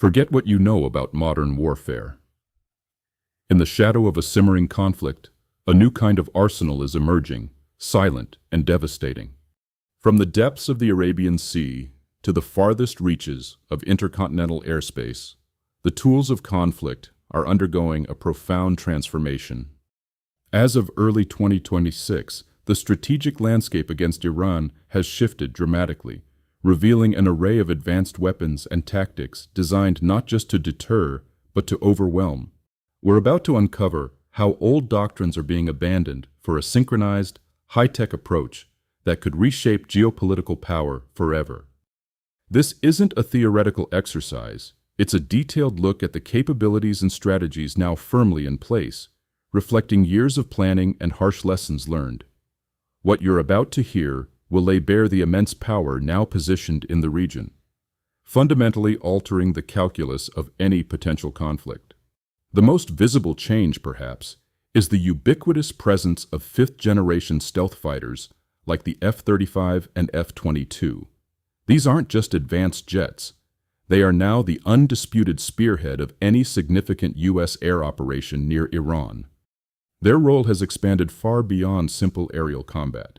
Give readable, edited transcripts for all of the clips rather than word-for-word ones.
Forget what you know about modern warfare. In the shadow of a simmering conflict, a new kind of arsenal is emerging, silent and devastating. From the depths of the Arabian Sea to the farthest reaches of intercontinental airspace, the tools of conflict are undergoing a profound transformation. As of early 2026, the strategic landscape against Iran has shifted dramatically, revealing an array of advanced weapons and tactics designed not just to deter, but to overwhelm. We're about to uncover how old doctrines are being abandoned for a synchronized, high-tech approach that could reshape geopolitical power forever. This isn't a theoretical exercise, it's a detailed look at the capabilities and strategies now firmly in place, reflecting years of planning and harsh lessons learned. What you're about to hear will lay bare the immense power now positioned in the region, fundamentally altering the calculus of any potential conflict. The most visible change, perhaps, is the ubiquitous presence of fifth-generation stealth fighters like the F-35 and F-22. These aren't just advanced jets. They are now the undisputed spearhead of any significant U.S. air operation near Iran. Their role has expanded far beyond simple aerial combat.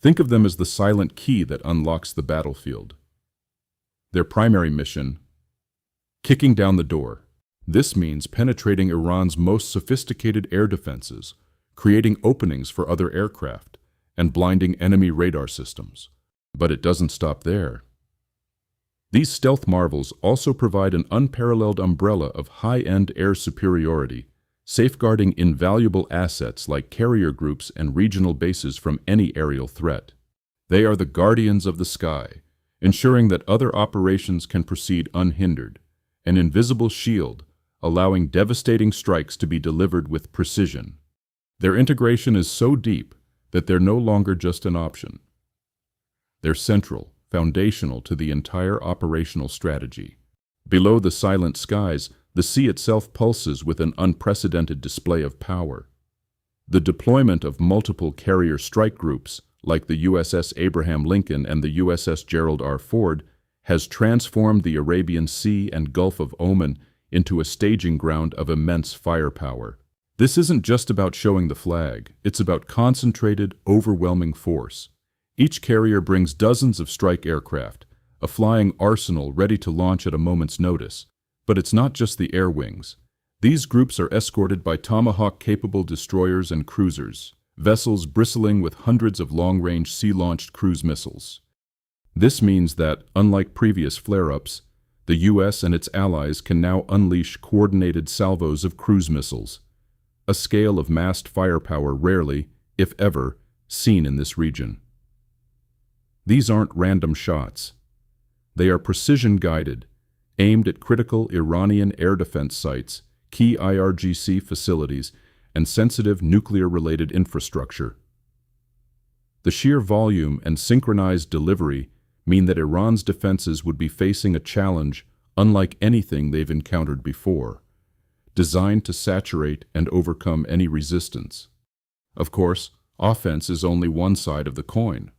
Think of them as the silent key that unlocks the battlefield. Their primary mission: kicking down the door. This means penetrating Iran's most sophisticated air defenses, creating openings for other aircraft, and blinding enemy radar systems. But it doesn't stop there. These stealth marvels also provide an unparalleled umbrella of high-end air superiority, safeguarding invaluable assets like carrier groups and regional bases from any aerial threat. They are the guardians of the sky, ensuring that other operations can proceed unhindered, an invisible shield, allowing devastating strikes to be delivered with precision. Their integration is so deep that they're no longer just an option. They're central, foundational to the entire operational strategy. Below the silent skies, the sea itself pulses with an unprecedented display of power. The deployment of multiple carrier strike groups, like the USS Abraham Lincoln and the USS Gerald R. Ford, has transformed the Arabian Sea and Gulf of Oman into a staging ground of immense firepower. This isn't just about showing the flag, it's about concentrated, overwhelming force. Each carrier brings dozens of strike aircraft, a flying arsenal ready to launch at a moment's notice. But it's not just the air wings. These groups are escorted by Tomahawk-capable destroyers and cruisers, vessels bristling with hundreds of long-range sea-launched cruise missiles. This means that, unlike previous flare-ups, the U.S. and its allies can now unleash coordinated salvos of cruise missiles, a scale of massed firepower rarely, if ever, seen in this region. These aren't random shots. They are precision-guided, aimed at critical Iranian air defense sites, key IRGC facilities, and sensitive nuclear-related infrastructure. The sheer volume and synchronized delivery mean that Iran's defenses would be facing a challenge unlike anything they've encountered before, designed to saturate and overcome any resistance. Of course, offense is only one side of the coin.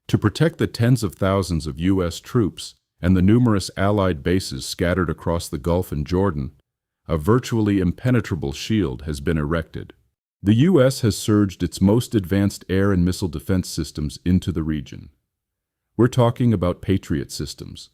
To protect the tens of thousands of U.S. troops and the numerous Allied bases scattered across the Gulf and Jordan, a virtually impenetrable shield has been erected. The U.S. has surged its most advanced air and missile defense systems into the region. We're talking about Patriot systems,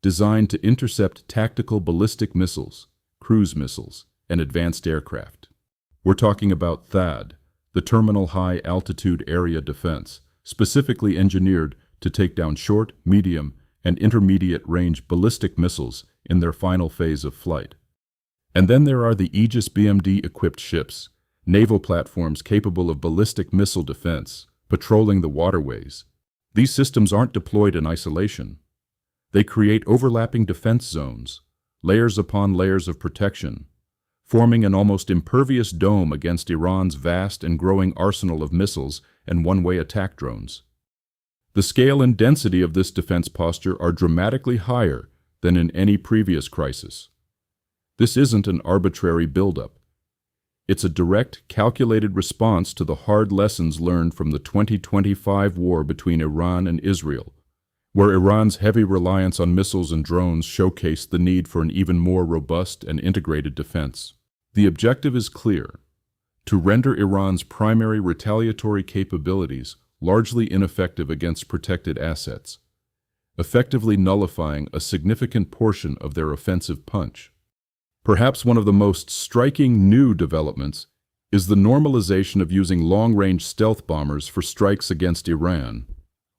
designed to intercept tactical ballistic missiles, cruise missiles, and advanced aircraft. We're talking about THAAD, the Terminal High Altitude Area Defense, specifically engineered to take down short, medium, and intermediate-range ballistic missiles in their final phase of flight. And then there are the Aegis BMD-equipped ships, naval platforms capable of ballistic missile defense, patrolling the waterways. These systems aren't deployed in isolation. They create overlapping defense zones, layers upon layers of protection, forming an almost impervious dome against Iran's vast and growing arsenal of missiles and one-way attack drones. The scale and density of this defense posture are dramatically higher than in any previous crisis. This isn't an arbitrary buildup. It's a direct, calculated response to the hard lessons learned from the 2025 war between Iran and Israel, where Iran's heavy reliance on missiles and drones showcased the need for an even more robust and integrated defense. The objective is clear: to render Iran's primary retaliatory capabilities largely ineffective against protected assets, effectively nullifying a significant portion of their offensive punch. Perhaps one of the most striking new developments is the normalization of using long-range stealth bombers for strikes against Iran.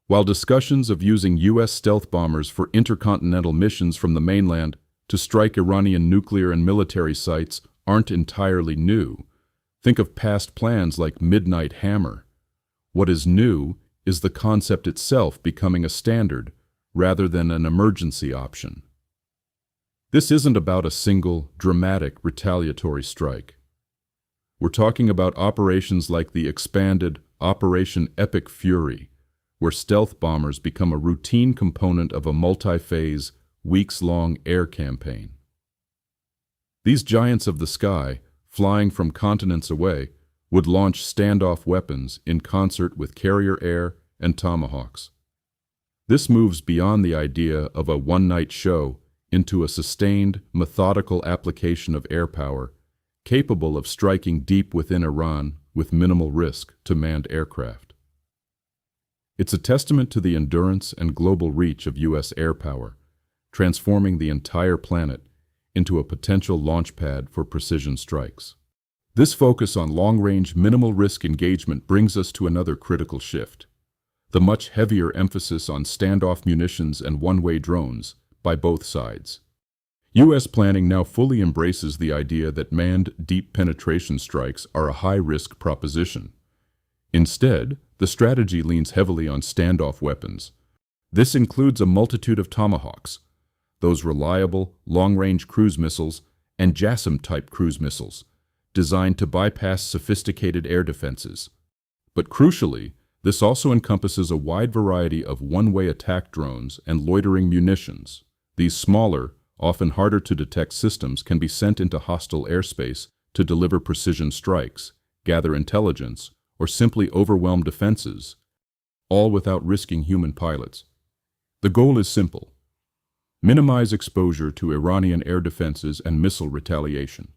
While discussions of using U.S. stealth bombers for intercontinental missions from the mainland to strike Iranian nuclear and military sites aren't entirely new, think of past plans like Midnight Hammer. What is new is the concept itself becoming a standard rather than an emergency option. This isn't about a single, dramatic, retaliatory strike. We're talking about operations like the expanded Operation Epic Fury, where stealth bombers become a routine component of a multi-phase, weeks-long air campaign. These giants of the sky, flying from continents away, would launch standoff weapons in concert with carrier air and tomahawks. This moves beyond the idea of a one-night show into a sustained, methodical application of air power, capable of striking deep within Iran with minimal risk to manned aircraft. It's a testament to the endurance and global reach of U.S. air power, transforming the entire planet into a potential launchpad for precision strikes. This focus on long-range, minimal-risk engagement brings us to another critical shift: the much heavier emphasis on standoff munitions and one-way drones by both sides. U.S. planning now fully embraces the idea that manned deep penetration strikes are a high-risk proposition. Instead, the strategy leans heavily on standoff weapons. This includes a multitude of tomahawks, those reliable, long-range cruise missiles, and JASSM-type cruise missiles, designed to bypass sophisticated air defenses. But crucially, this also encompasses a wide variety of one-way attack drones and loitering munitions. These smaller, often harder to detect systems can be sent into hostile airspace to deliver precision strikes, gather intelligence, or simply overwhelm defenses, all without risking human pilots. The goal is simple: minimize exposure to Iranian air defenses and missile retaliation.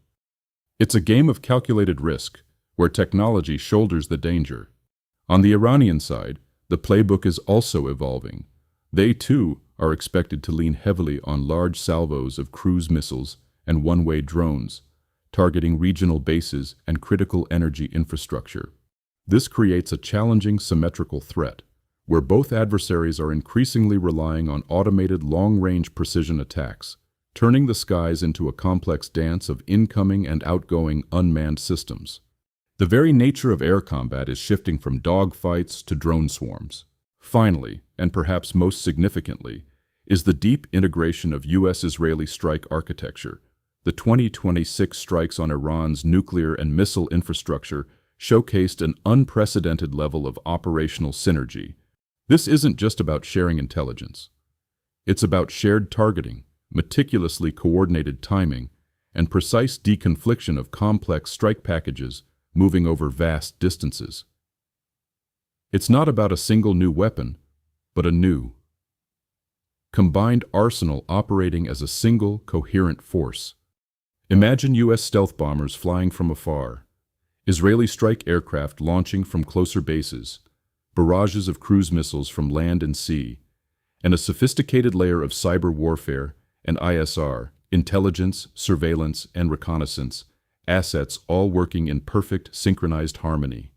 It's a game of calculated risk, where technology shoulders the danger. On the Iranian side, the playbook is also evolving. They, too, are expected to lean heavily on large salvos of cruise missiles and one-way drones, targeting regional bases and critical energy infrastructure. This creates a challenging symmetrical threat, where both adversaries are increasingly relying on automated long-range precision attacks, turning the skies into a complex dance of incoming and outgoing unmanned systems. The very nature of air combat is shifting from dogfights to drone swarms. Finally, and perhaps most significantly, is the deep integration of U.S.-Israeli strike architecture. The 2026 strikes on Iran's nuclear and missile infrastructure showcased an unprecedented level of operational synergy. This isn't just about sharing intelligence. It's about shared targeting, meticulously coordinated timing, and precise deconfliction of complex strike packages moving over vast distances. It's not about a single new weapon, but a new, combined arsenal operating as a single, coherent force. Imagine U.S. stealth bombers flying from afar, Israeli strike aircraft launching from closer bases, barrages of cruise missiles from land and sea, and a sophisticated layer of cyber warfare and ISR, intelligence, surveillance, and reconnaissance, assets all working in perfect synchronized harmony.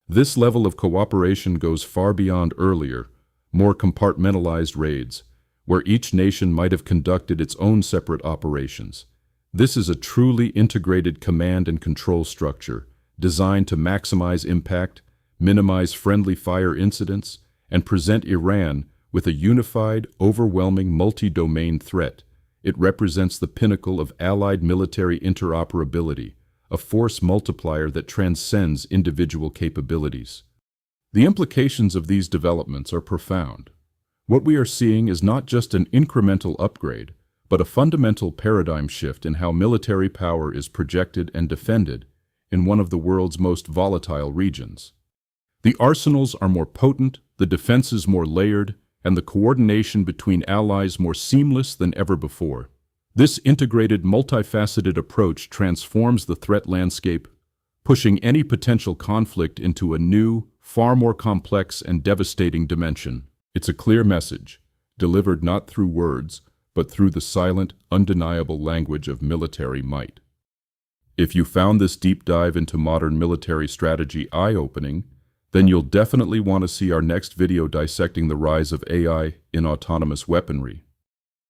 This level of cooperation goes far beyond earlier, more compartmentalized raids, where each nation might have conducted its own separate operations. This is a truly integrated command and control structure, designed to maximize impact, minimize friendly fire incidents, and present Iran with a unified, overwhelming multi-domain threat. It represents the pinnacle of allied military interoperability, a force multiplier that transcends individual capabilities. The implications of these developments are profound. What we are seeing is not just an incremental upgrade, but a fundamental paradigm shift in how military power is projected and defended in one of the world's most volatile regions. The arsenals are more potent, the defenses more layered, and the coordination between allies more seamless than ever before. This integrated, multifaceted approach transforms the threat landscape, pushing any potential conflict into a new, far more complex and devastating dimension. It's a clear message, delivered not through words, but through the silent, undeniable language of military might. If you found this deep dive into modern military strategy eye-opening, then you'll definitely want to see our next video dissecting the rise of AI in autonomous weaponry.